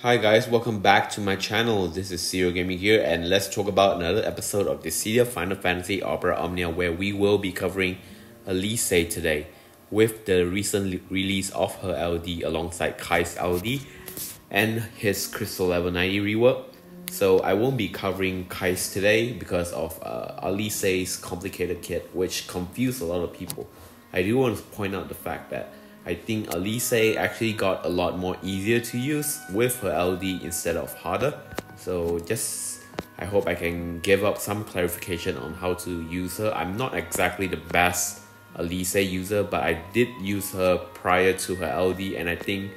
Hi guys, welcome back to my channel. This is Serial Gaming here, and let's talk about another episode of the series Final Fantasy Opera Omnia, where we will be covering Alisaie today with the recent release of her LD alongside Kai's LD and his Crystal Level 90 rework. So I won't be covering Kai's today because of Alisaie's complicated kit, which confused a lot of people. I do want to point out the fact that I think Alisaie actually got a lot more easier to use with her LD instead of harder. So I hope I can give up some clarification on how to use her. I'm not exactly the best Alisaie user, but I did use her prior to her LD, and I think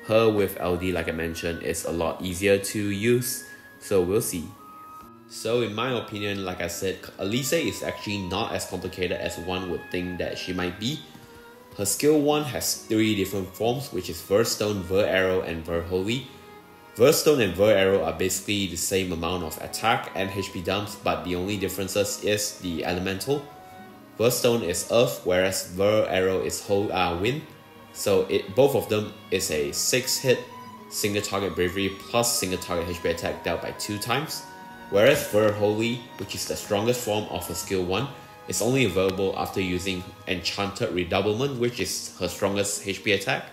her with LD, like I mentioned, is a lot easier to use. So we'll see. So in my opinion, like I said, Alisaie is actually not as complicated as one would think that she might be. Her skill 1 has 3 different forms, which is Verstone, Ver Arrow, and Ver Holy. Verstone and Ver Arrow are basically the same amount of attack and HP dumps, but the only differences is the elemental. Verstone is Earth, whereas Ver Arrow is Wind. So both of them is a 6-hit single target bravery plus single target HP attack dealt by 2 times. Whereas Ver Holy, which is the strongest form of her skill 1, is only available after using Enchanted Redoublement, which is her strongest HP attack,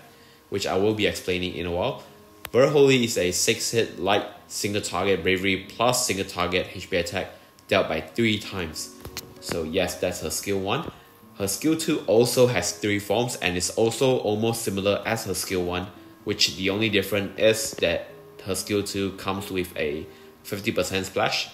which I will be explaining in a while. Ver Holy is a 6-hit light single target bravery plus single target HP attack dealt by 3 times. So yes, that's her skill 1. Her skill 2 also has 3 forms and is also almost similar as her skill 1, which the only difference is that her skill 2 comes with a 50% splash.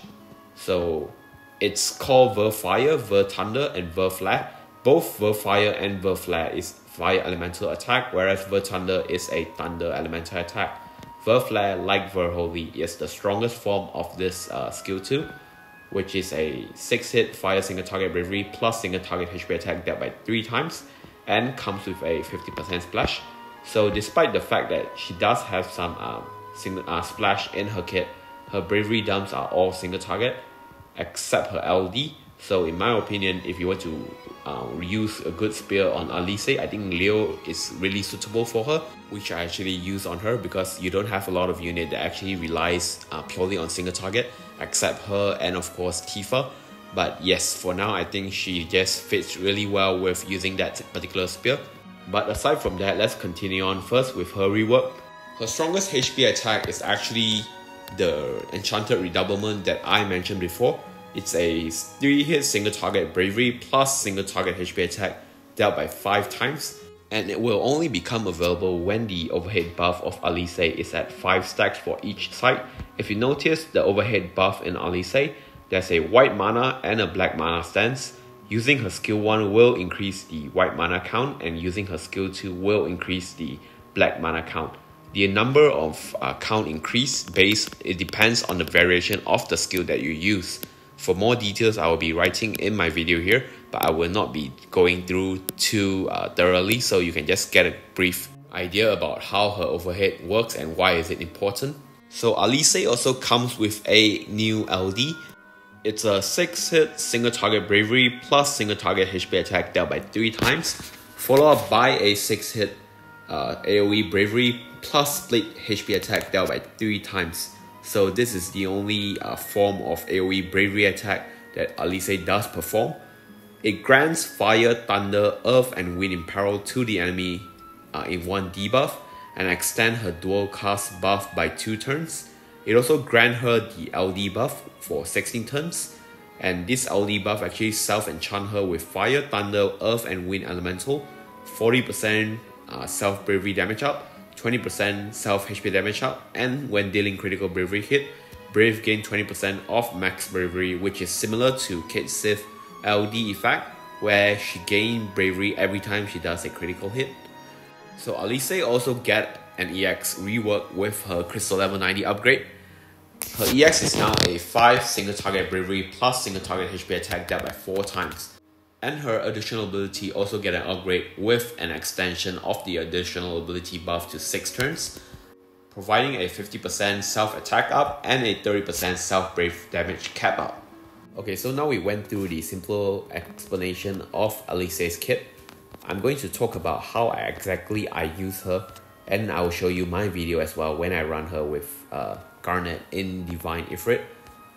So it's called Ver Fire, Ver Thunder, and Ver Flare. Both Ver Fire and Ver Flare is Fire Elemental attack, whereas Ver Thunder is a Thunder Elemental attack. Ver Flare, like Ver Holy, is the strongest form of this skill 2, which is a 6-hit Fire Single Target Bravery plus Single Target HP attack dealt by 3 times, and comes with a 50% splash. So despite the fact that she does have some splash in her kit, her bravery dumps are all single target, except her LD. So in my opinion, if you want to use a good spear on Alisaie, I think Leo is really suitable for her, which I actually use on her because you don't have a lot of unit that actually relies purely on single target, except her and of course Tifa. But yes, for now I think she just fits really well with using that particular spear. But aside from that, let's continue on first with her rework. Her strongest HP attack is actually the Enchanted Redoublement that I mentioned before. It's a 3-hit single target bravery plus single target HP attack dealt by 5 times, and it will only become available when the overhead buff of Alisaie is at 5 stacks for each side. If you notice the overhead buff in Alisaie, there's a white mana and a black mana stance. Using her skill 1 will increase the white mana count, and using her skill 2 will increase the black mana count. The number of count increase it depends on the variation of the skill that you use. For more details, I will be writing in my video here, but I will not be going through too thoroughly, so you can just get a brief idea about how her overhead works and why is it important. So Alisaie also comes with a new LD. It's a 6-hit single target bravery plus single target HP attack dealt by 3 times, followed up by a 6-hit AoE bravery plus split HP attack dealt by 3 times. So this is the only form of AoE bravery attack that Alisaie does perform. It grants Fire, Thunder, Earth, and Wind in peril to the enemy in 1 debuff, and extend her dual cast buff by 2 turns. It also grants her the LD buff for 16 turns, and this LD buff actually self-enchant her with Fire, Thunder, Earth, and Wind Elemental, 40% self bravery damage up, 20% self HP damage up, and when dealing critical bravery hit, Brave gain 20% of max bravery, which is similar to Kate Sith LD effect, where she gains bravery every time she does a critical hit. So Alisaie also get an EX rework with her Crystal Level 90 upgrade. Her EX is now a 5 single target bravery plus single target HP attack dealt by 4 times. And her additional ability also get an upgrade with an extension of the additional ability buff to 6 turns, providing a 50% self-attack up and a 30% self-brave damage cap up. Okay, so now we went through the simple explanation of Alisaie's kit. I'm going to talk about how exactly I use her And I will show you my video as well when I run her with Garnet in Divine Ifrit.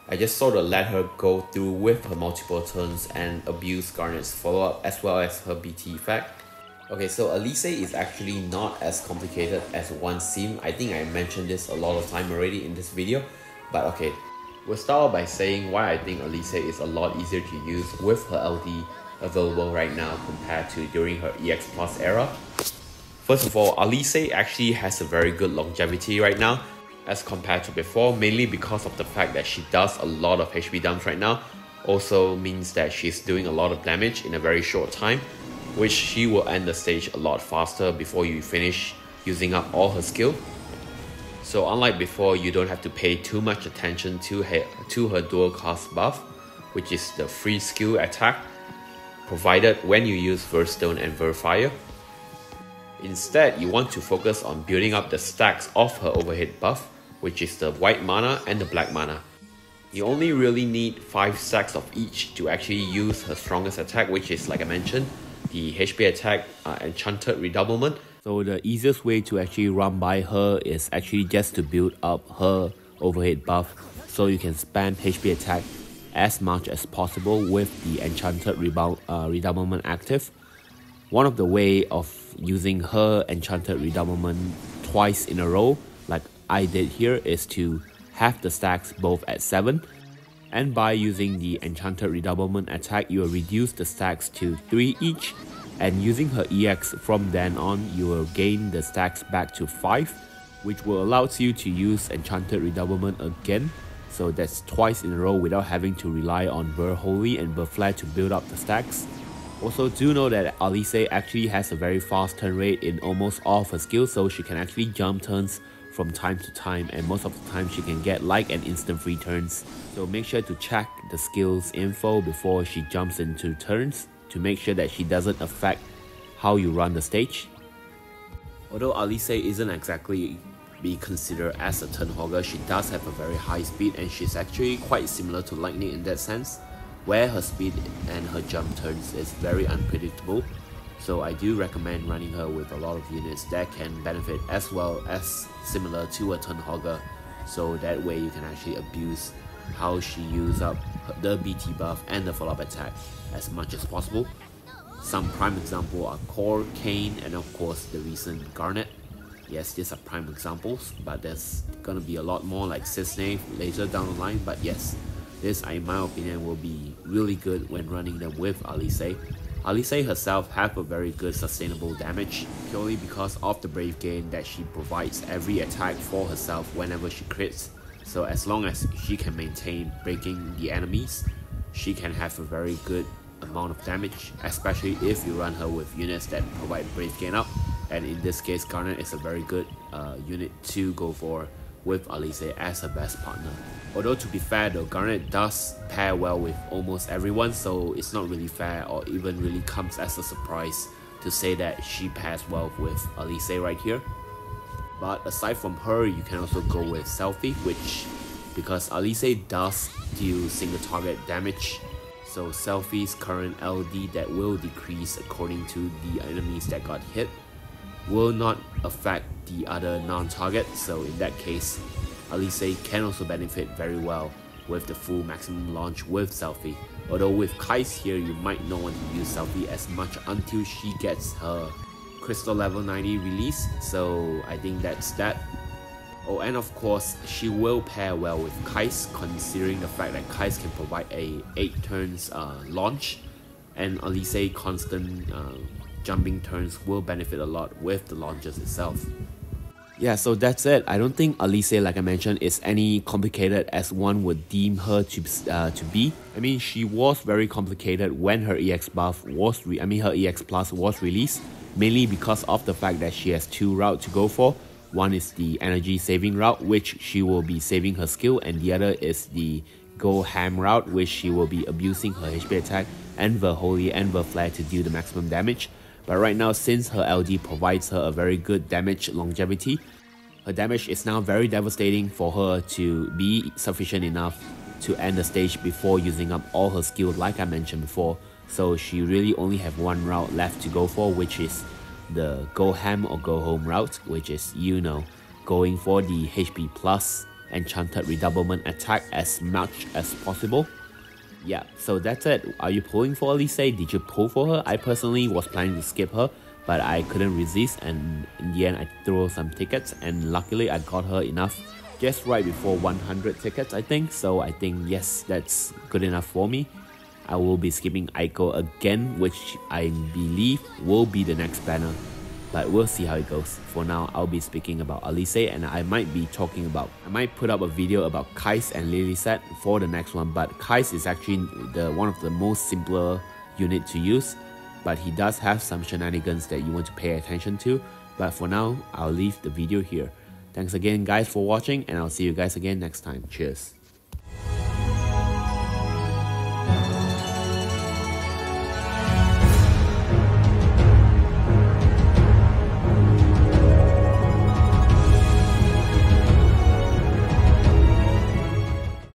I just sort of let her go through with her multiple turns and abuse Garnet's follow-up as well as her BT effect. Okay, so Alisaie is actually not as complicated as one seems. I think I mentioned this a lot of time already in this video. But okay, we'll start off by saying why I think Alisaie is a lot easier to use with her LD available right now compared to during her EX Plus era. First of all, Alisaie actually has a very good longevity right now as compared to before, mainly because of the fact that she does a lot of HP dumps right now. Also means that she's doing a lot of damage in a very short time, which she will end the stage a lot faster before you finish using up all her skill. So unlike before, you don't have to pay too much attention to her dual cast buff, which is the free skill attack provided when you use Verstone and Verfire. Instead, you want to focus on building up the stacks of her overhead buff, which is the white mana and the black mana. You only really need 5 stacks of each to actually use her strongest attack, which is, like I mentioned, the HP attack Enchanted Redoublement. So the easiest way to actually run by her is actually just to build up her overhead buff, so you can spam HP attack as much as possible with the Enchanted Redoublement active. One of the way of using her Enchanted Redoublement twice in a row, like I did here, is to have the stacks both at 7. And by using the Enchanted Redoublement attack, you will reduce the stacks to 3 each. And using her EX from then on, you will gain the stacks back to 5, which will allow you to use Enchanted Redoublement again. So that's twice in a row without having to rely on Ver Holy and Ver Flare to build up the stacks. Also, do know that Alisaie actually has a very fast turn rate in almost all of her skills, so she can actually jump turns from time to time, and most of the time she can get like an instant free turns. So make sure to check the skills info before she jumps into turns to make sure that she doesn't affect how you run the stage. Although Alisaie isn't exactly be considered as a turn hogger, she does have a very high speed, and she's actually quite similar to Lightning in that sense, where her speed and her jump turns is very unpredictable. So I do recommend running her with a lot of units that can benefit as well as similar to a turn hogger, so that way you can actually abuse how she uses up the BT buff and the follow-up attack as much as possible. Some prime examples are Core, Kane, and of course the recent Garnet. Yes, these are prime examples, but there's gonna be a lot more like Sisnave later down the line. But yes, this, in my opinion, will be really good when running them with Alisaie. Alisaie herself have a very good sustainable damage, purely because of the Brave Gain that she provides every attack for herself whenever she crits. So as long as she can maintain breaking the enemies, she can have a very good amount of damage, especially if you run her with units that provide Brave Gain up. And in this case, Garnet is a very good unit to go for with Alisaie as her best partner. Although to be fair though, Garnet does pair well with almost everyone, so it's not really fair or even really comes as a surprise to say that she pairs well with Alisaie right here. But aside from her, you can also go with Selfie, which, because Alisaie does deal single target damage, so Selfie's current LD that will decrease according to the enemies that got hit will not affect the other non-target. So in that case, Alisaie can also benefit very well with the full maximum launch with Selfie. Although with Kais here, you might not want to use Selfie as much until she gets her Crystal level 90 release, so I think that's that. Oh, and of course, she will pair well with Kais, considering the fact that Kais can provide a 8 turns launch, and Alisaie constant jumping turns will benefit a lot with the launches itself. Yeah, so that's it. I don't think Alisaie, like I mentioned, is any complicated as one would deem her to be. I mean, she was very complicated when her EX buff was her EX Plus was released, mainly because of the fact that she has 2 routes to go for. One is the energy saving route, which she will be saving her skill, and the other is the go ham route, which she will be abusing her HP attack and the Holy and the Flare to deal the maximum damage. But right now, since her LD provides her a very good damage longevity, her damage is now very devastating for her to be sufficient enough to end the stage before using up all her skill like I mentioned before. So she really only have 1 route left to go for, which is the go ham or go home route, which is, you know, going for the HP plus enchanted redoublement attack as much as possible. Yeah, so that's it. Are you pulling for Alisaie? Did you pull for her? I personally was planning to skip her, but I couldn't resist, and in the end I threw some tickets, and luckily I got her enough just right before 100 tickets, I think. So I think yes, that's good enough for me. I will be skipping Aiko again, which I believe will be the next banner, but we'll see how it goes. For now, I'll be speaking about Alisaie, and I might put up a video about Kais and Alisaie for the next one, but Kais is actually one of the most simpler unit to use, but he does have some shenanigans that you want to pay attention to. But for now, I'll leave the video here. Thanks again guys for watching, and I'll see you guys again next time. Cheers.